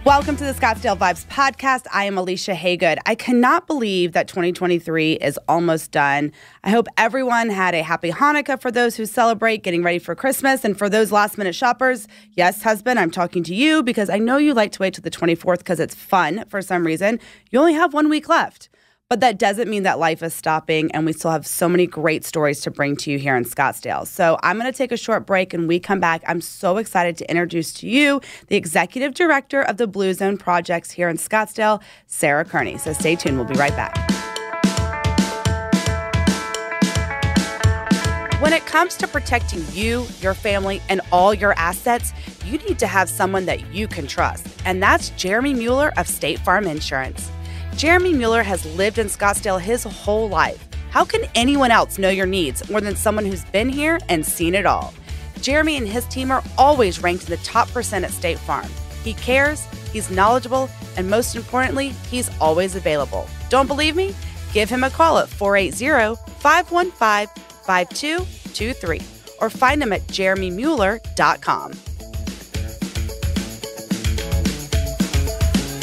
Welcome to the Scottsdale Vibes podcast. I am Alicia Haygood. I cannot believe that 2023 is almost done. I hope everyone had a happy Hanukkah for those who celebrate getting ready for Christmas. And for those last-minute shoppers, yes, husband, I'm talking to you because I know you like to wait till the 24th because it's fun for some reason. You only have 1 week left. But that doesn't mean that life is stopping, and we still have so many great stories to bring to you here in Scottsdale. So I'm going to take a short break, and we come back. I'm so excited to introduce to you the Executive Director of the Blue Zone Projects here in Scottsdale, Sarah Kearney. So stay tuned. We'll be right back. When it comes to protecting you, your family, and all your assets, you need to have someone that you can trust. And that's Jeremy Mueller of State Farm Insurance. Jeremy Mueller has lived in Scottsdale his whole life. How can anyone else know your needs more than someone who's been here and seen it all? Jeremy and his team are always ranked in the top % at State Farm. He cares, he's knowledgeable, and most importantly, he's always available. Don't believe me? Give him a call at 480-515-5223 or find him at jeremymueller.com.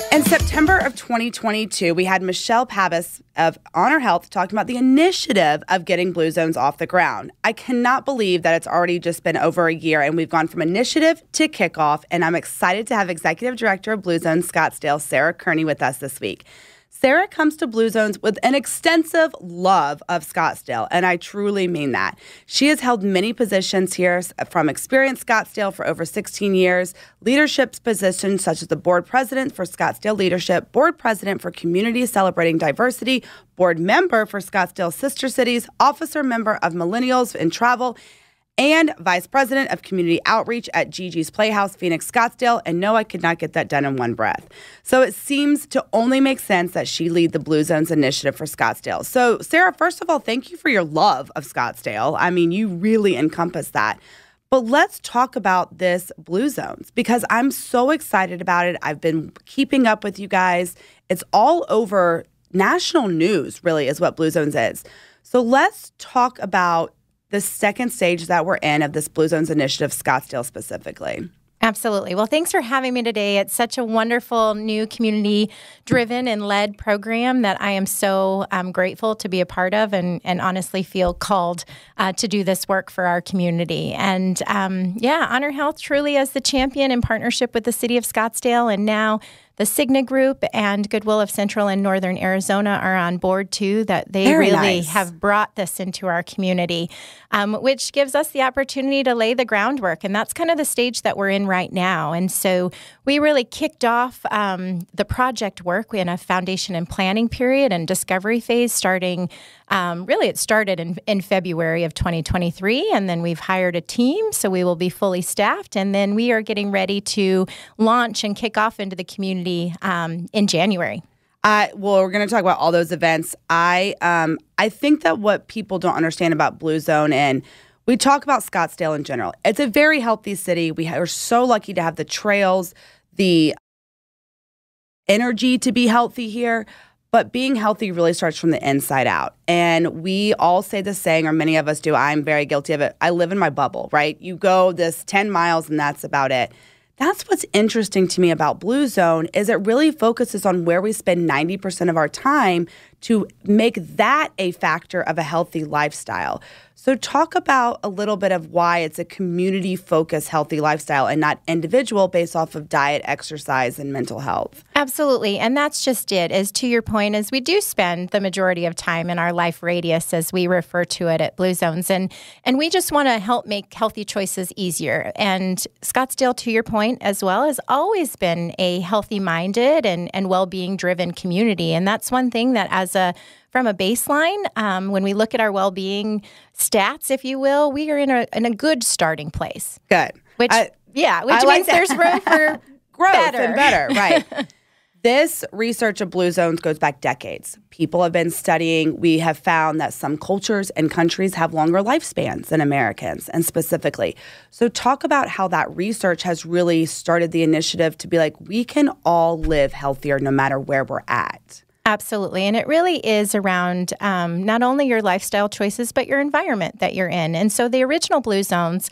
In September of 2022, we had Michelle Pavis of Honor Health talking about the initiative of getting Blue Zones off the ground. I cannot believe that it's already just been over a year and we've gone from initiative to kickoff, and I'm excited to have Executive Director of Blue Zones Scottsdale, Sarah Kearney, with us this week. Sarah comes to Blue Zones with an extensive love of Scottsdale, and I truly mean that. She has held many positions here, from Experience Scottsdale for over 16 years, leadership positions such as the board president for Scottsdale Leadership, board president for Community Celebrating Diversity, board member for Scottsdale Sister Cities, officer member of Millennials in Travel, and Vice President of Community Outreach at Gigi's Playhouse, Phoenix, Scottsdale. And no, I could not get that done in one breath. So it seems to only make sense that she lead the Blue Zones initiative for Scottsdale. So Sarah, first of all, thank you for your love of Scottsdale. I mean, you really encompass that. But let's talk about this Blue Zones because I'm so excited about it. I've been keeping up with you guys. It's all over national news, really, is what Blue Zones is. So let's talk about the second stage that we're in of this Blue Zones initiative, Scottsdale specifically. Absolutely. Well, thanks for having me today. It's such a wonderful new community-driven and led program that I am so grateful to be a part of and honestly feel called to do this work for our community. And Honor Health truly as the champion in partnership with the city of Scottsdale, and now the Cigna Group and Goodwill of Central and Northern Arizona are on board too, that they Very really nice. have brought this into our community, which gives us the opportunity to lay the groundwork. And that's kind of the stage that we're in right now. And so we really kicked off the project work. We had a foundation and planning period and discovery phase starting, it started in February of 2023. And then we've hired a team, so we will be fully staffed. And then we are getting ready to launch and kick off into the community in January. We're going to talk about all those events. I think that what people don't understand about Blue Zone, and we talk about Scottsdale in general, it's a very healthy city. We are so lucky to have the trails, the energy to be healthy here. But being healthy really starts from the inside out. And we all say the saying, or many of us do, I'm very guilty of it, I live in my bubble, right? You go this 10 miles and that's about it. That's what's interesting to me about Blue Zone is it really focuses on where we spend 90% of our time to make that a factor of a healthy lifestyle. So talk about a little bit of why it's a community-focused healthy lifestyle and not individual based off of diet, exercise, and mental health. Absolutely. And that's just it, is to your point, is we do spend the majority of time in our life radius, as we refer to it at Blue Zones. And we just want to help make healthy choices easier. And Scottsdale, to your point as well, has always been a healthy-minded and well-being-driven community. And that's one thing that from a baseline, when we look at our well-being stats, if you will, we are in a good starting place. Good. Which means there's room for growth better. and better, right? This research of Blue Zones goes back decades. People have been studying. We have found that some cultures and countries have longer lifespans than Americans, and specifically. So talk about how that research has really started the initiative to be like, we can all live healthier no matter where we're at. Absolutely. And it really is around not only your lifestyle choices, but your environment that you're in. And so the original Blue Zones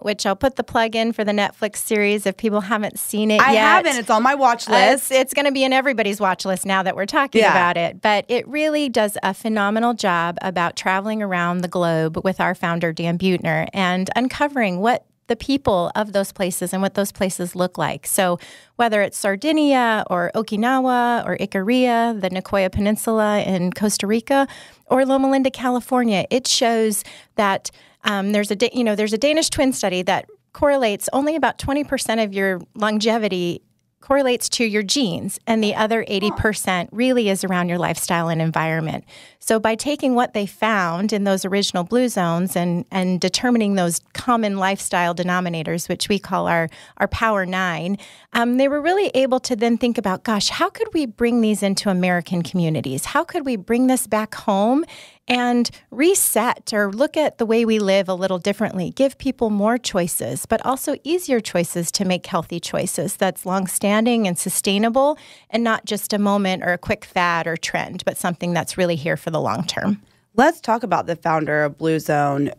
which I'll put the plug in for the Netflix series if people haven't seen it yet. I haven't. It's on my watch list. It's going to be in everybody's watch list now that we're talking about it. But it really does a phenomenal job about traveling around the globe with our founder, Dan Buettner, and uncovering what the people of those places and what those places look like. So whether it's Sardinia or Okinawa or Ikaria, the Nicoya Peninsula in Costa Rica, or Loma Linda, California, it shows that there's a Danish twin study that correlates only about 20% of your longevity correlates to your genes, and the other 80% really is around your lifestyle and environment. So by taking what they found in those original blue zones and determining those common lifestyle denominators, which we call our Power 9, they were really able to then think about, gosh, how could we bring these into American communities? How could we bring this back home and reset or look at the way we live a little differently, give people more choices, but also easier choices to make healthy choices that's longstanding and sustainable and not just a moment or a quick fad or trend, but something that's really here for the long term. Let's talk about the founder of Blue Zone.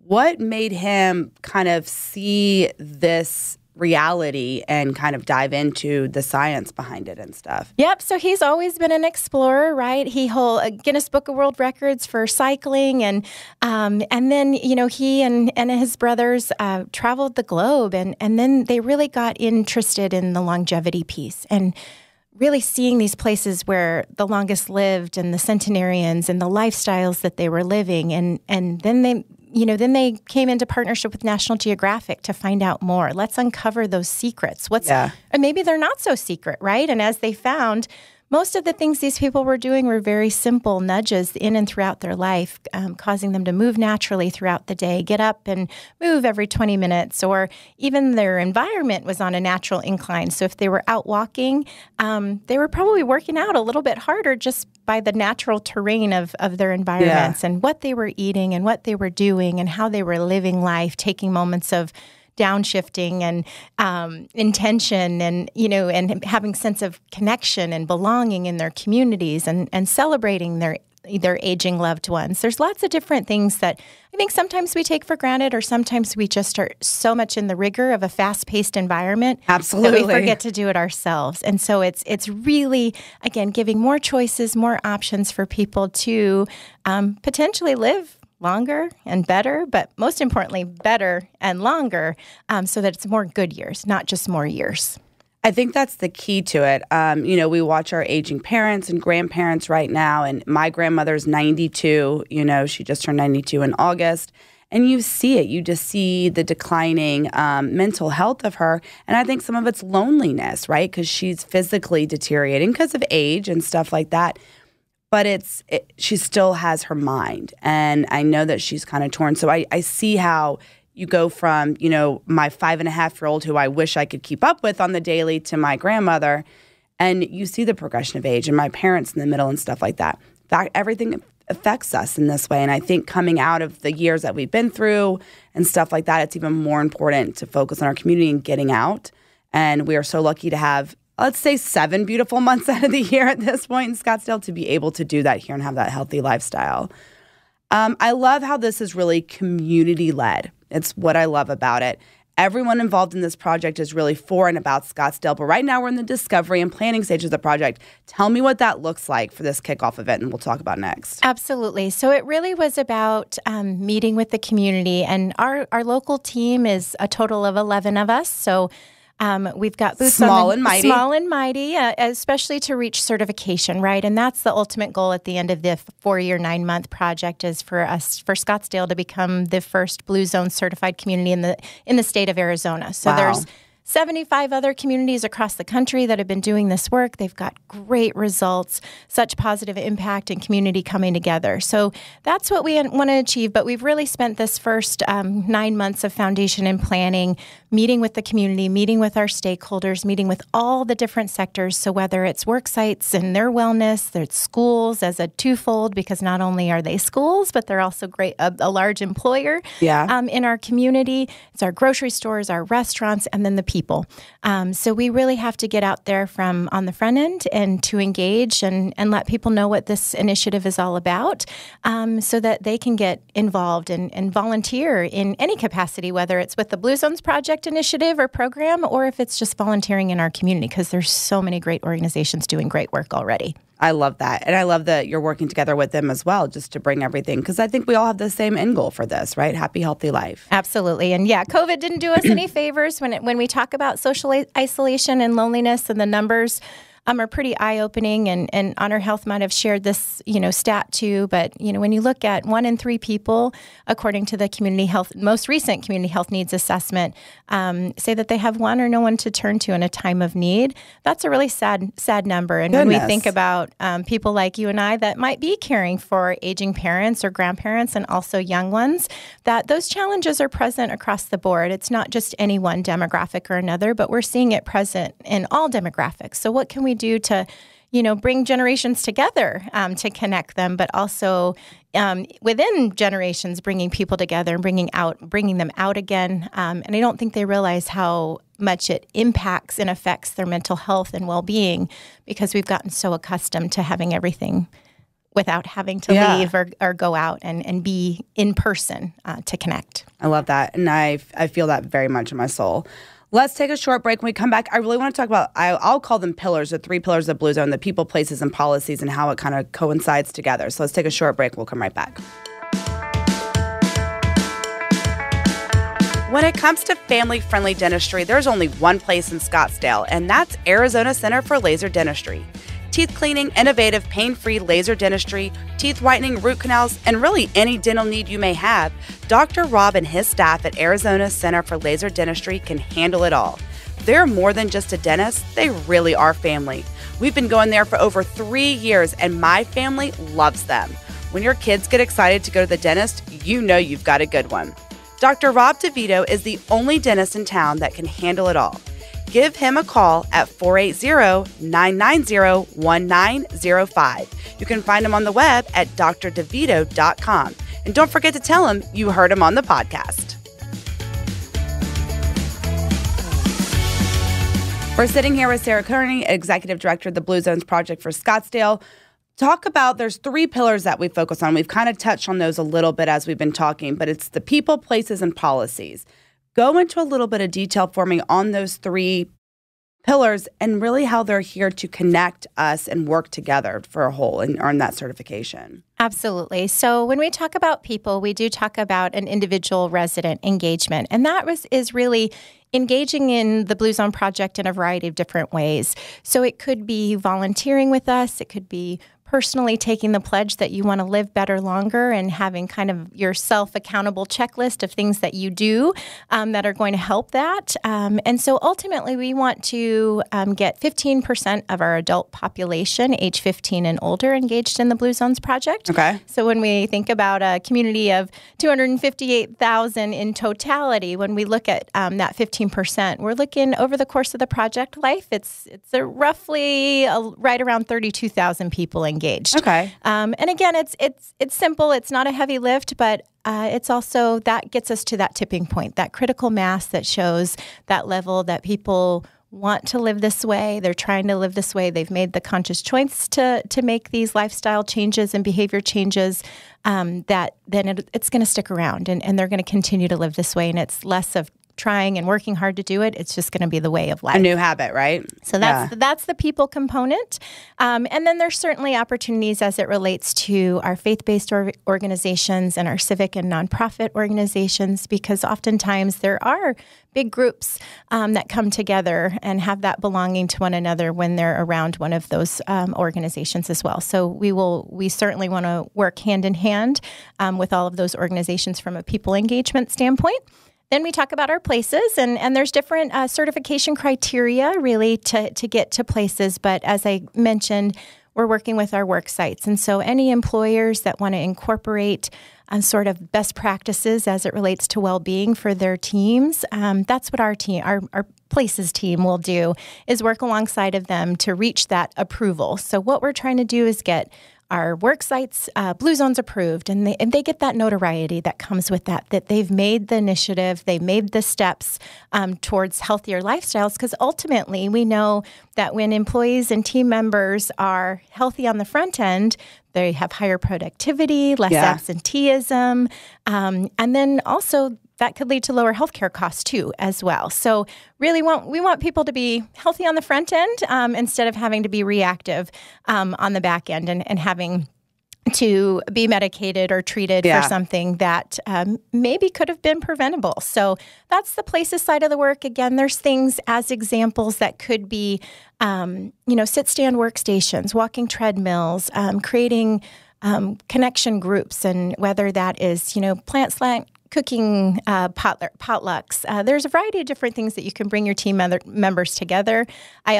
What made him kind of see this reality and kind of dive into the science behind it and stuff? Yep. So he's always been an explorer, right? He holds a Guinness Book of World Records for cycling, and then he and his brothers traveled the globe, and then they really got interested in the longevity piece and really seeing these places where the longest lived and the centenarians and the lifestyles that they were living, and then they came into partnership with National Geographic to find out more. Let's uncover those secrets. And maybe they're not so secret, right? And as they found, most of the things these people were doing were very simple nudges in and throughout their life, causing them to move naturally throughout the day, get up and move every 20 minutes, or even their environment was on a natural incline. So if they were out walking, they were probably working out a little bit harder just by the natural terrain of their environments and what they were eating and what they were doing and how they were living life, taking moments of downshifting and intention and having sense of connection and belonging in their communities and celebrating their aging loved ones. There's lots of different things that I think sometimes we take for granted, or sometimes we just are so much in the rigor of a fast-paced environment Absolutely. that we forget to do it ourselves. And so it's really, again, giving more choices, more options for people to potentially live longer and better, but most importantly, better and longer, so that it's more good years, not just more years. I think that's the key to it. We watch our aging parents and grandparents right now, and my grandmother's 92. She just turned 92 in August, and you see it. You just see the declining mental health of her, and I think some of it's loneliness, right? Because she's physically deteriorating because of age and stuff like that. But she still has her mind, and I know that she's kind of torn. So I see how you go from, my 5.5-year-old who I wish I could keep up with on the daily to my grandmother, and you see the progression of age and my parents in the middle and stuff like that. In fact, everything affects us in this way. And I think coming out of the years that we've been through and stuff like that, it's even more important to focus on our community and getting out. And we are so lucky to have, let's say, 7 beautiful months out of the year at this point in Scottsdale to be able to do that here and have that healthy lifestyle. I love how this is really community-led. It's what I love about it. Everyone involved in this project is really for and about Scottsdale, but right now we're in the discovery and planning stage of the project. Tell me what that looks like for this kickoff event, and we'll talk about next. Absolutely. So it really was about meeting with the community, and our local team is a total of 11 of us. So we've got boots small and mighty, especially to reach certification, right? And that's the ultimate goal at the end of the 4-year, 9-month project is for Scottsdale to become the first Blue Zone certified community in the state of Arizona. So there's 75 other communities across the country that have been doing this work. They've got great results, such positive impact and community coming together. So that's what we want to achieve. But we've really spent this first 9 months of foundation and planning, meeting with the community, meeting with our stakeholders, meeting with all the different sectors. So whether it's work sites and their wellness, there's schools as a twofold, because not only are they schools, but they're also a large employer in our community. It's our grocery stores, our restaurants, and then the people. people. So we really have to get out there from on the front end and to engage and let people know what this initiative is all about, so that they can get involved and volunteer in any capacity, whether it's with the Blue Zones Project initiative or program, or if it's just volunteering in our community, because there's so many great organizations doing great work already. I love that. And I love that you're working together with them as well, just to bring everything. Because I think we all have the same end goal for this, right? Happy, healthy life. Absolutely. And yeah, COVID didn't do us any favors when we talk about social isolation and loneliness, and the numbers are pretty eye-opening, and Honor Health might have shared this, stat too. But, when you look at 1 in 3 people, according to the most recent community health needs assessment, say that they have one or no one to turn to in a time of need. That's a really sad number. And When we think about people like you and I that might be caring for aging parents or grandparents and also young ones, that those challenges are present across the board. It's not just any one demographic or another, but we're seeing it present in all demographics. So what can we do to, bring generations together to connect them, but also within generations, bringing people together and bringing them out again. And I don't think they realize how much it impacts and affects their mental health and well-being, because we've gotten so accustomed to having everything without having to leave or go out and be in person to connect. I love that. And I feel that very much in my soul. Let's take a short break. When we come back, I really want to talk about, I'll call them pillars, the 3 pillars of Blue Zone, the people, places, and policies, and how it kind of coincides together. So let's take a short break. We'll come right back. When it comes to family-friendly dentistry, there's only one place in Scottsdale, and that's Arizona Center for Laser Dentistry. Teeth cleaning, innovative, pain-free laser dentistry, teeth whitening, root canals, and really any dental need you may have, Dr. Rob and his staff at Arizona Center for Laser Dentistry can handle it all. They're more than just a dentist, they really are family. We've been going there for over 3 years, and my family loves them. When your kids get excited to go to the dentist, you know you've got a good one. Dr. Rob DeVito is the only dentist in town that can handle it all. Give him a call at 480-990-1905. You can find him on the web at drdevito.com. And don't forget to tell him you heard him on the podcast. We're sitting here with Sarah Kearney, Executive Director of the Blue Zones Project for Scottsdale. There's 3 pillars that we focus on. We've kind of touched on those a little bit as we've been talking, but it's the people, places, and policies. Go into a little bit of detail for me on those 3 pillars and really how they're here to connect us and work together for a whole and earn that certification. Absolutely. So when we talk about people, we do talk about an individual resident engagement, and that is really engaging in the Blue Zone Project in a variety of different ways. So it could be volunteering with us. It could be personally taking the pledge that you want to live better longer and having kind of your self-accountable checklist of things that you do that are going to help that. And so ultimately, we want to get 15% of our adult population, age 15 and older, engaged in the Blue Zones Project. Okay. So when we think about a community of 258,000 in totality, when we look at that 15%, we're looking over the course of the project life, it's roughly right around 32,000 people engaged. Okay. And again, it's simple. It's not a heavy lift, but it's also that gets us to that tipping point, that critical mass that shows that level that people want to live this way. They're trying to live this way. They've made the conscious choice to make these lifestyle changes and behavior changes. That then it's going to stick around, and they're going to continue to live this way. And it's less of trying and working hard to do it. It's just going to be the way of life. A new habit, right? So that's the people component. And then there's certainly opportunities as it relates to our faith-based organizations and our civic and nonprofit organizations, because oftentimes there are big groups that come together and have that belonging to one another when they're around one of those organizations as well. So we certainly want to work hand in hand with all of those organizations from a people engagement standpoint. Then we talk about our places, and there's different certification criteria really to get to places. But as I mentioned, we're working with our work sites. And so any employers that want to incorporate sort of best practices as it relates to well-being for their teams, that's what our places team will do, is work alongside of them to reach that approval. So what we're trying to do is get work sites Blue Zones approved, and they get that notoriety that comes with that they've made the initiative, they made the steps towards healthier lifestyles, because ultimately we know that when employees and team members are healthy on the front end, they have higher productivity, less absenteeism, and then also that could lead to lower healthcare costs too, as well. So really we want people to be healthy on the front end instead of having to be reactive on the back end and having to be medicated or treated for something that maybe could have been preventable. So that's the places side of the work. Again, there's things as examples that could be, sit-stand workstations, walking treadmills, creating connection groups, and whether that is, plant slant cooking potlucks. There's a variety of different things that you can bring your team members together. I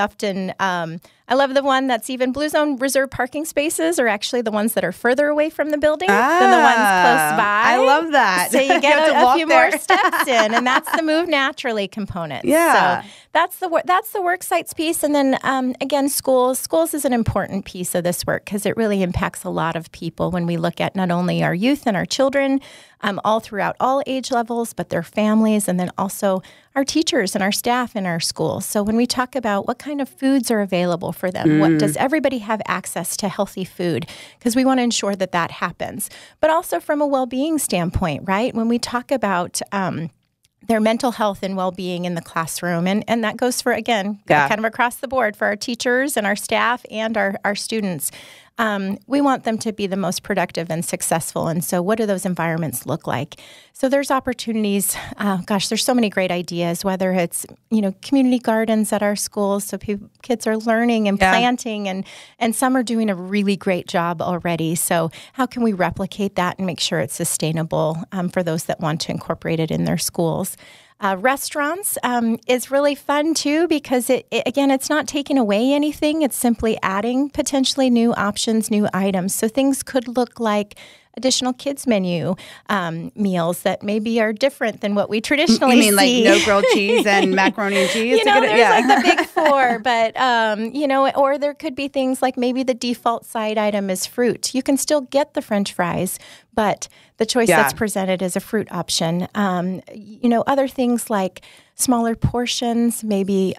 love the one that's even Blue Zone reserved parking spaces are actually the ones that are further away from the building than the ones close by. I love that. So you get a few more steps in, and that's the move naturally component. Yeah. So that's the work sites piece. And then again, schools is an important piece of this work because it really impacts a lot of people when we look at not only our youth and our children all throughout all age levels, but their families, and then also our teachers and our staff in our schools. So when we talk about what kind of foods are available for them, what does everybody have access to healthy food? Because we want to ensure that happens. But also from a well-being standpoint, right? When we talk about their mental health and well-being in the classroom. And that goes for, again, kind of across the board for our teachers and our staff and our students. We want them to be the most productive and successful. And so what do those environments look like? So there's opportunities. There's so many great ideas, whether it's, community gardens at our schools. So kids are learning and planting, and some are doing a really great job already. So how can we replicate that and make sure it's sustainable for those that want to incorporate it in their schools? Restaurants is really fun too because it's not taking away anything. It's simply adding potentially new options, new items. So things could look like additional kids menu meals that maybe are different than what we traditionally see. You mean like no grilled cheese and macaroni and cheese? There's like the big four, but or there could be things like maybe the default side item is fruit. You can still get the French fries, but the choice that's presented is a fruit option. Other things like smaller portions, maybe,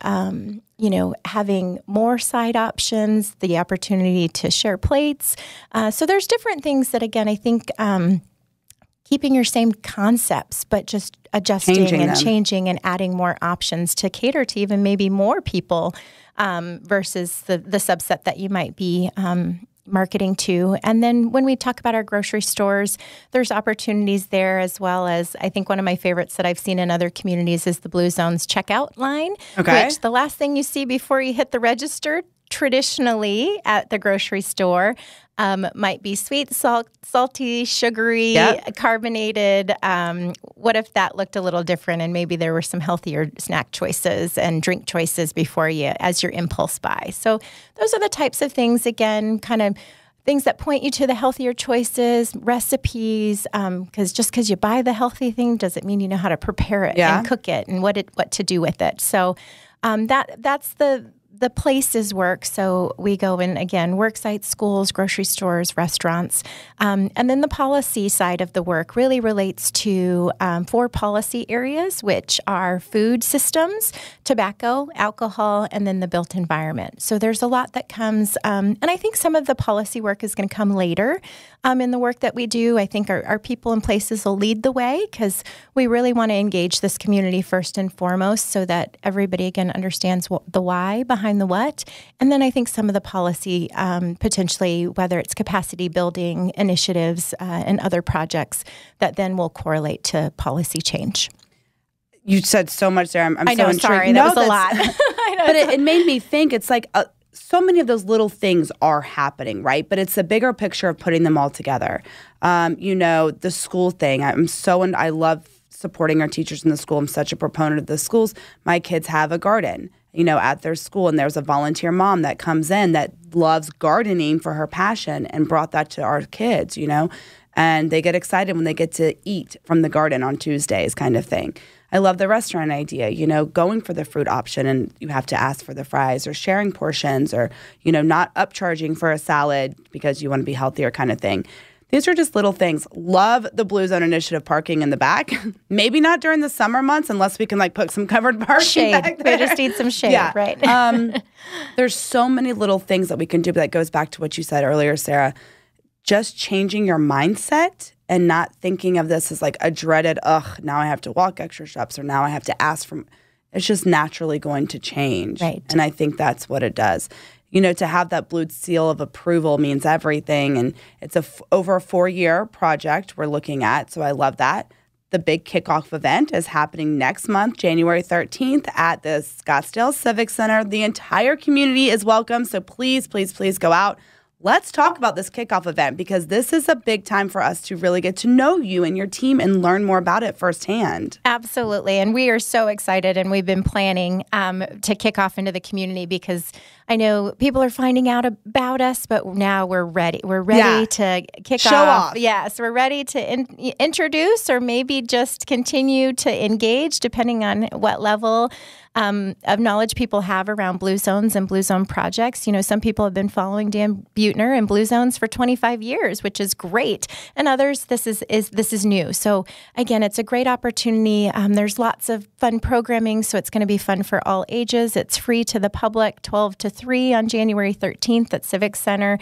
having more side options, the opportunity to share plates. So there's different things that, again, I think keeping your same concepts, but just adjusting changing and adding more options to cater to even maybe more people versus the subset that you might be marketing to. And then when we talk about our grocery stores, there's opportunities there, as well as I think one of my favorites that I've seen in other communities is the Blue Zones checkout line, which the last thing you see before you hit the register traditionally at the grocery store might be sweet, salty, sugary, carbonated. What if that looked a little different and maybe there were some healthier snack choices and drink choices before you as your impulse buy? So those are the types of things, again, kind of things that point you to the healthier choices, recipes, because you buy the healthy thing doesn't mean you know how to prepare it and cook it and what to do with it. So that's the places work. So we go in, again, work sites, schools, grocery stores, restaurants. And then the policy side of the work really relates to 4 policy areas, which are food systems, tobacco, alcohol, and then the built environment. So there's a lot that comes, and I think some of the policy work is going to come later in the work that we do. I think our people and places will lead the way because we really want to engage this community first and foremost so that everybody, again, understands the why behind the what. And then I think some of the policy, potentially, whether it's capacity building initiatives and other projects that then will correlate to policy change. You said so much there. I'm I know, so intrigued. Sorry, that was a lot. I know, but it made me think it's like so many of those little things are happening, right? But it's the bigger picture of putting them all together. The school thing. I love supporting our teachers in the school. I'm such a proponent of the schools. My kids have a garden, at their school, and there's a volunteer mom that comes in that loves gardening for her passion and brought that to our kids, and they get excited when they get to eat from the garden on Tuesdays kind of thing. I love the restaurant idea, going for the fruit option and you have to ask for the fries, or sharing portions, or, not upcharging for a salad because you want to be healthier kind of thing. These are just little things. Love the Blue Zone Initiative parking in the back. Maybe not during the summer months unless we can put some covered parking back there. We just need some shade, right? There's so many little things that we can do, but that goes back to what you said earlier, Sarah. Just changing your mindset and not thinking of this as a dreaded, now I have to walk extra steps, or now I have to ask for. It's just naturally going to change. Right. And I think that's what it does. To have that blue seal of approval means everything. And it's over a 4-year project we're looking at. So I love that. The big kickoff event is happening next month, January 13th at the Scottsdale Civic Center. The entire community is welcome. So please, please, please go out. Let's talk about this kickoff event, because this is a big time for us to really get to know you and your team and learn more about it firsthand. Absolutely. And we are so excited, and we've been planning to kick off into the community, because I know people are finding out about us, but now we're ready. We're ready to kick off. Show off. Yes, we're ready to introduce, or maybe just continue to engage, depending on what level of knowledge people have around Blue Zones and Blue Zone projects. Some people have been following Dan Buettner and Blue Zones for 25 years, which is great. And others, this is new. So again, it's a great opportunity. There's lots of fun programming, so it's going to be fun for all ages. It's free to the public, 12 to 3 on January 13th at Civic Center.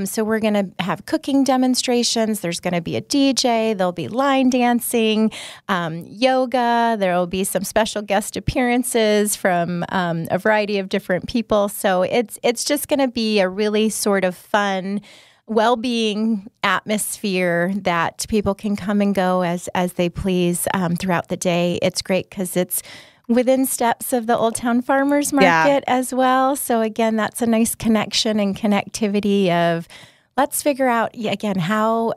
So we're going to have cooking demonstrations. There's going to be a DJ. There'll be line dancing, yoga. There will be some special guest appearances from a variety of different people. So it's just going to be a really sort of fun, well-being atmosphere that people can come and go as they please throughout the day. It's great because it's within steps of the Old Town Farmers Market as well. So again, that's a nice connection and connectivity of let's figure out, again, how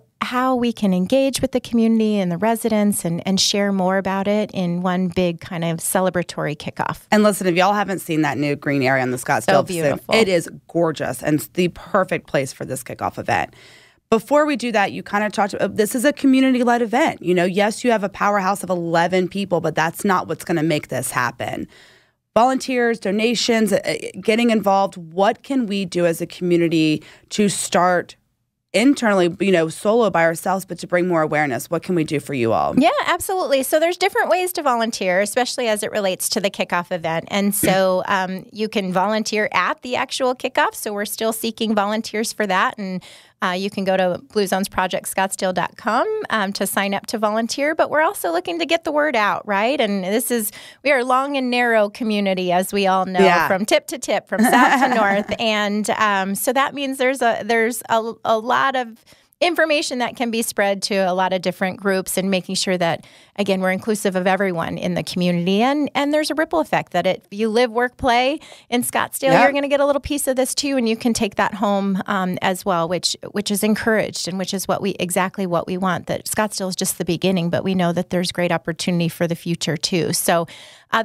we can engage with the community and the residents and share more about it in one big kind of celebratory kickoff. And listen, if y'all haven't seen that new green area on the Scottsdale, so beautiful. It is gorgeous and it's the perfect place for this kickoff event. Before we do that, you kind of talked about this is a community-led event. Yes, you have a powerhouse of 11 people, but that's not what's going to make this happen. Volunteers, donations, getting involved. What can we do as a community to start internally, solo by ourselves, but to bring more awareness? What can we do for you all? Yeah, absolutely. So there's different ways to volunteer, especially as it relates to the kickoff event. And so you can volunteer at the actual kickoff. So we're still seeking volunteers for that. And you can go to bluezonesprojectscottsdale.com to sign up to volunteer. But we're also looking to get the word out, right? And we are a long and narrow community, as we all know, from tip to tip, from south to north. And so that means there's a lot of information that can be spread to a lot of different groups, and making sure that, again, we're inclusive of everyone in the community. And there's a ripple effect that if you live, work, play in Scottsdale, you're going to get a little piece of this too, and you can take that home as well, which is encouraged, and which is exactly what we want. That Scottsdale is just the beginning, but we know that there's great opportunity for the future too. So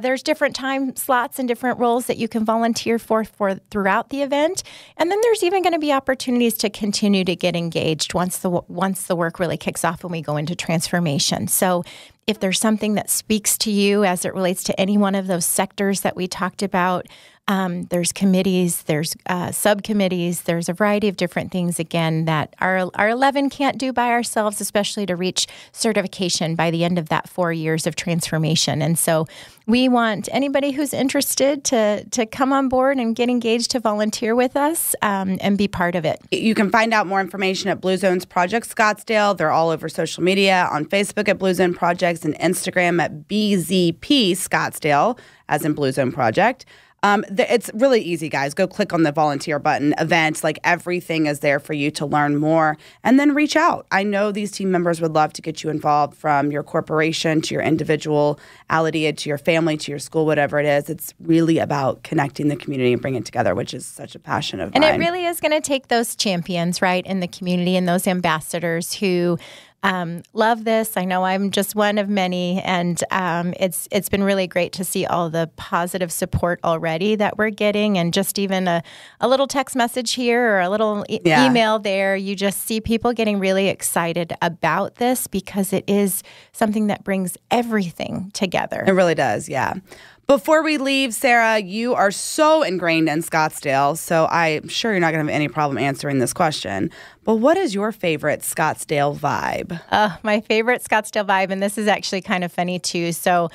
there's different time slots and different roles that you can volunteer for throughout the event. And then there's even going to be opportunities to continue to get engaged once the work really kicks off and we go into transformation. So if there's something that speaks to you as it relates to any one of those sectors that we talked about, there's committees, there's subcommittees, there's a variety of different things, again, that our 11 can't do by ourselves, especially to reach certification by the end of that 4 years of transformation. And so we want anybody who's interested to come on board and get engaged to volunteer with us and be part of it. You can find out more information at Blue Zones Project Scottsdale. They're all over social media, on Facebook at Blue Zone Projects and Instagram at BZP Scottsdale, as in Blue Zone Project. It's really easy, guys. Go click on the volunteer button, events, everything is there for you to learn more, and then reach out. I know these team members would love to get you involved, from your corporation to your individuality to your family to your school, whatever it is. It's really about connecting the community and bringing it together, which is such a passion of mine. And it really is going to take those champions, right, in the community, and those ambassadors who Love this. I know I'm just one of many, and it's been really great to see all the positive support already that we're getting, and just even a little text message here or a little email there. You just see people getting really excited about this because it is something that brings everything together. It really does, yeah. Before we leave, Sarah, you are so ingrained in Scottsdale, so I'm sure you're not going to have any problem answering this question. But what is your favorite Scottsdale vibe? My favorite Scottsdale vibe, and this is actually kind of funny too. So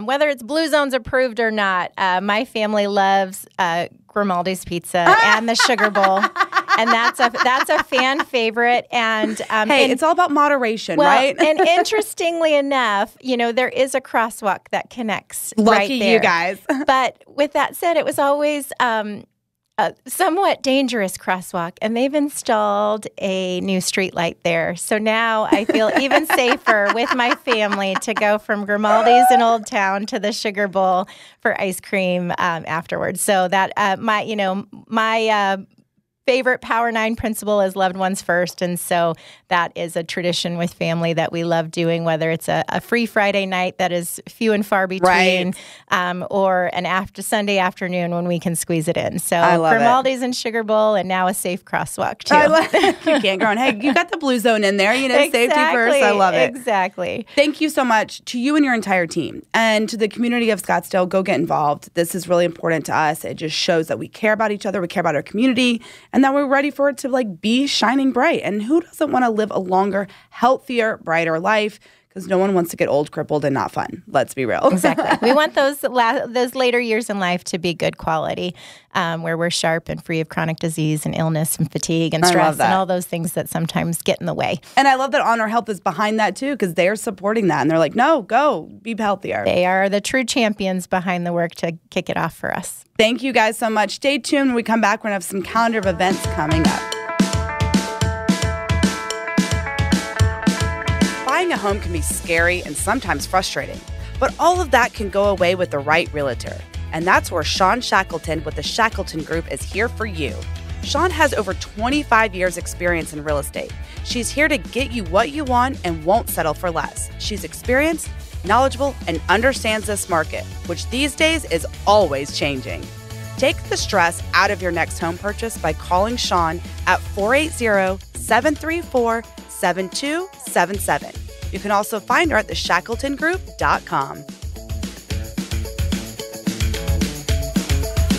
whether it's Blue Zones approved or not, my family loves Grimaldi's Pizza and the Sugar Bowl. And that's a fan favorite. And it's all about moderation, right? And interestingly enough, there is a crosswalk that connects right there. Lucky you guys. But with that said, it was always a somewhat dangerous crosswalk, and they've installed a new street light there. So now I feel even safer with my family to go from Grimaldi's in Old Town to the Sugar Bowl for ice cream afterwards. So that my favorite Power 9 principle is loved ones first. And so that is a tradition with family that we love doing, whether it's a free Friday night that is few and far between, or an Sunday afternoon when we can squeeze it in. So Grimaldi's and Sugar Bowl, and now a safe crosswalk too. I love it. You can't go on. Hey, you got the Blue Zone in there, exactly. Safety first. I love it. Exactly. Thank you so much to you and your entire team, and to the community of Scottsdale. Go get involved. This is really important to us. It just shows that we care about each other, we care about our community, and that we're ready for it to be shining bright. And who doesn't want to live a longer, healthier, brighter life? Because no one wants to get old, crippled, and not fun. Let's be real. Exactly. We want those later years in life to be good quality, where we're sharp and free of chronic disease and illness and fatigue and stress and all those things that sometimes get in the way. And I love that Honor Health is behind that too, because they're supporting that. And they're like, no, go, be healthier. They are the true champions behind the work to kick it off for us. Thank you guys so much. Stay tuned. When we come back, we're going to have some calendar of events coming up. Buying a home can be scary and sometimes frustrating, but all of that can go away with the right realtor. And that's where Sean Shackleton with the Shackleton Group is here for you. Sean has over 25 years experience in real estate. She's here to get you what you want and won't settle for less. She's experienced, knowledgeable, and understands this market, which these days is always changing. Take the stress out of your next home purchase by calling Sean at 480-734-7277. You can also find her at theshackletongroup.com.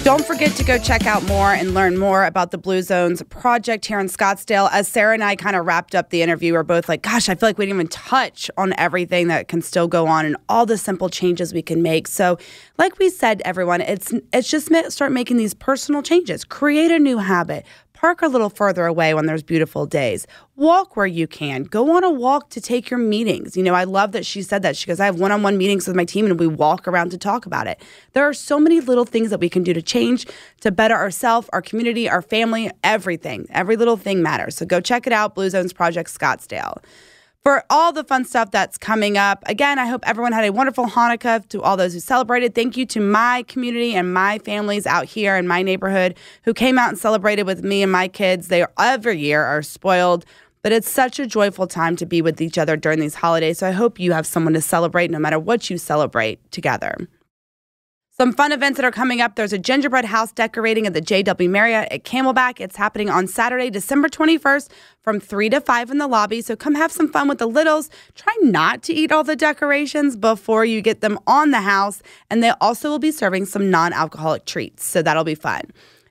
Don't forget to go check out more and learn more about the Blue Zones project here in Scottsdale. As Sarah and I kind of wrapped up the interview, we're both like, gosh, I feel like we didn't even touch on everything that can still go on and all the simple changes we can make. So like we said, everyone, it's just start making these personal changes. Create a new habit. Park a little further away when there's beautiful days. Walk where you can. Go on a walk to take your meetings. I love that she said that. She goes, I have one-on-one meetings with my team and we walk around to talk about it. There are so many little things that we can do to change, to better ourselves, our community, our family, everything. Every little thing matters. So go check it out, Blue Zones Project Scottsdale. For all the fun stuff that's coming up, again, I hope everyone had a wonderful Hanukkah. To all those who celebrated, thank you to my community and my families out here in my neighborhood who came out and celebrated with me and my kids. They every year are spoiled, but it's such a joyful time to be with each other during these holidays. So I hope you have someone to celebrate no matter what you celebrate together. Some fun events that are coming up. There's a gingerbread house decorating at the JW Marriott at Camelback. It's happening on Saturday, December 21st from 3 to 5 in the lobby. So come have some fun with the littles. Try not to eat all the decorations before you get them on the house. And they also will be serving some non-alcoholic treats. So that'll be fun.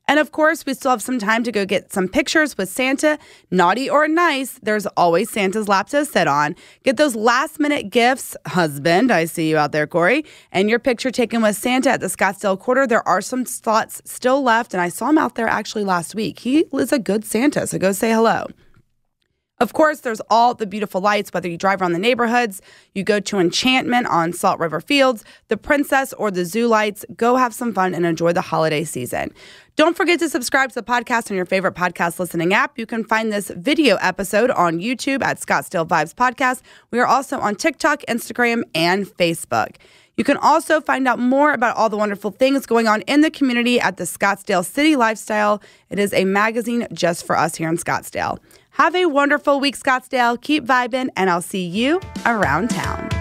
And of course, we still have some time to go get some pictures with Santa. Naughty or nice, there's always Santa's lap to sit on. Get those last-minute gifts. Husband, I see you out there, Corey. And your picture taken with Santa at the Scottsdale Quarter. There are some slots still left, and I saw him out there actually last week. He is a good Santa, so go say hello. Of course, there's all the beautiful lights, whether you drive around the neighborhoods, you go to Enchantment on Salt River Fields, the Princess, or the Zoo Lights. Go have some fun and enjoy the holiday season. Don't forget to subscribe to the podcast on your favorite podcast listening app. You can find this video episode on YouTube at Scottsdale Vibes Podcast. We are also on TikTok, Instagram, and Facebook. You can also find out more about all the wonderful things going on in the community at the Scottsdale City Lifestyle. It is a magazine just for us here in Scottsdale. Have a wonderful week, Scottsdale. Keep vibing, and I'll see you around town.